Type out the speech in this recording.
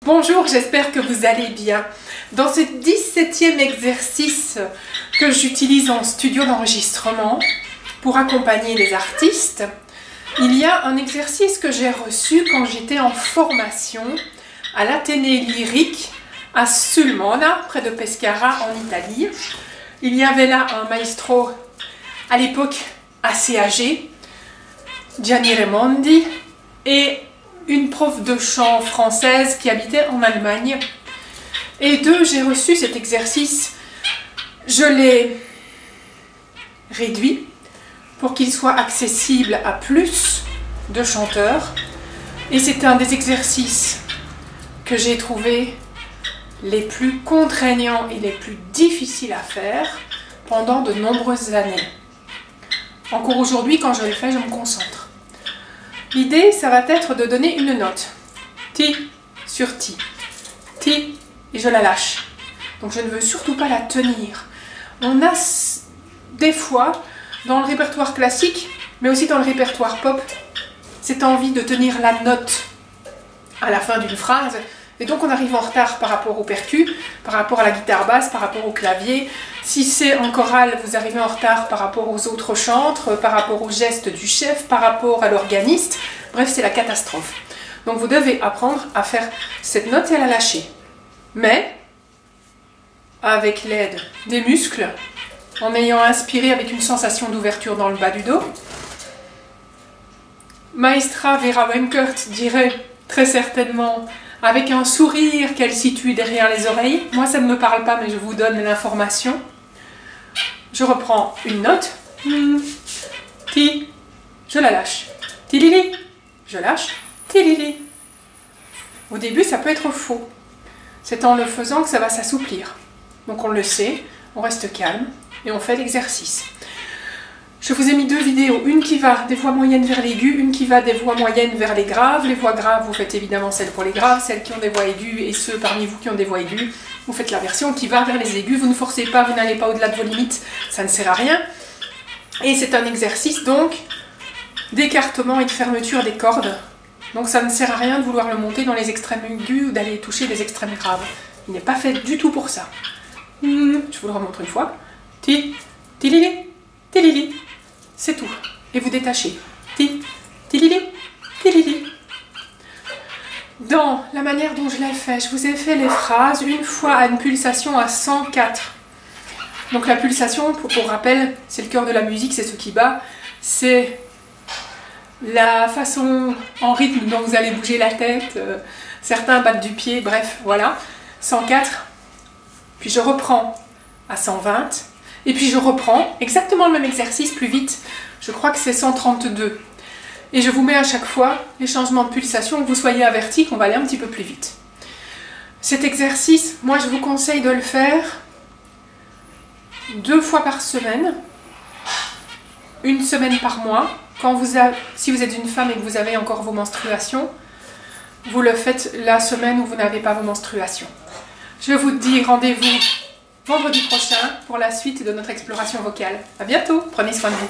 Bonjour, j'espère que vous allez bien. Dans ce 17e exercice que j'utilise en studio d'enregistrement pour accompagner les artistes, il y a un exercice que j'ai reçu quand j'étais en formation à l'Athénée lyrique à Sulmona, près de Pescara en Italie. Il y avait là un maestro à l'époque assez âgé, Gianni Raimondi, et une prof de chant française qui habitait en Allemagne. Et d'eux, j'ai reçu cet exercice. Je l'ai réduit pour qu'il soit accessible à plus de chanteurs. Et c'est un des exercices que j'ai trouvé les plus contraignants et les plus difficiles à faire pendant de nombreuses années. Encore aujourd'hui, quand je le fais, je me concentre. L'idée, ça va être de donner une note. Ti sur ti. Ti, et je la lâche. Donc je ne veux surtout pas la tenir. On a des fois, dans le répertoire classique, mais aussi dans le répertoire pop, cette envie de tenir la note à la fin d'une phrase. Et donc on arrive en retard par rapport au percu, par rapport à la guitare basse, par rapport au clavier. Si c'est en chorale, vous arrivez en retard par rapport aux autres chantres, par rapport au geste du chef, par rapport à l'organiste. Bref, c'est la catastrophe. Donc vous devez apprendre à faire cette note et à la lâcher. Mais, avec l'aide des muscles, en ayant inspiré avec une sensation d'ouverture dans le bas du dos, Maestra Vera Wenkert dirait très certainement avec un sourire qu'elle situe derrière les oreilles. Moi, ça ne me parle pas, mais je vous donne l'information. Je reprends une note. Ti. Je la lâche. Ti-li-li. Je lâche. Ti-li-li. Au début, ça peut être faux. C'est en le faisant que ça va s'assouplir. Donc on le sait, on reste calme et on fait l'exercice. Je vous ai mis deux vidéos, une qui va des voix moyennes vers l'aigu, une qui va des voix moyennes vers les graves. Les voix graves, vous faites évidemment celles pour les graves, celles qui ont des voix aiguës et ceux parmi vous qui ont des voix aiguës, vous faites la version qui va vers les aigus. Vous ne forcez pas, vous n'allez pas au-delà de vos limites, ça ne sert à rien. Et c'est un exercice donc d'écartement et de fermeture des cordes. Donc ça ne sert à rien de vouloir le monter dans les extrêmes aigus ou d'aller toucher les extrêmes graves. Il n'est pas fait du tout pour ça. Je vous le remontre une fois. Ti, ti-li-li, ti-li-li. C'est tout. Et vous détachez. Ti, ti-li-li, ti-li-li. Dans la manière dont je l'ai fait, je vous ai fait les phrases une fois à une pulsation à 104. Donc la pulsation, pour rappel, c'est le cœur de la musique, c'est ce qui bat. C'est la façon en rythme dont vous allez bouger la tête. Certains battent du pied, bref, voilà. 104. Puis je reprends à 120. Et puis je reprends exactement le même exercice plus vite. Je crois que c'est 132. Et je vous mets à chaque fois les changements de pulsation, que vous soyez avertis qu'on va aller un petit peu plus vite. Cet exercice, moi je vous conseille de le faire 2 fois par semaine, 1 semaine par mois. Si vous êtes une femme et que vous avez encore vos menstruations, vous le faites la semaine où vous n'avez pas vos menstruations. Je vous dis rendez-vous vendredi prochain pour la suite de notre exploration vocale. À bientôt, prenez soin de vous.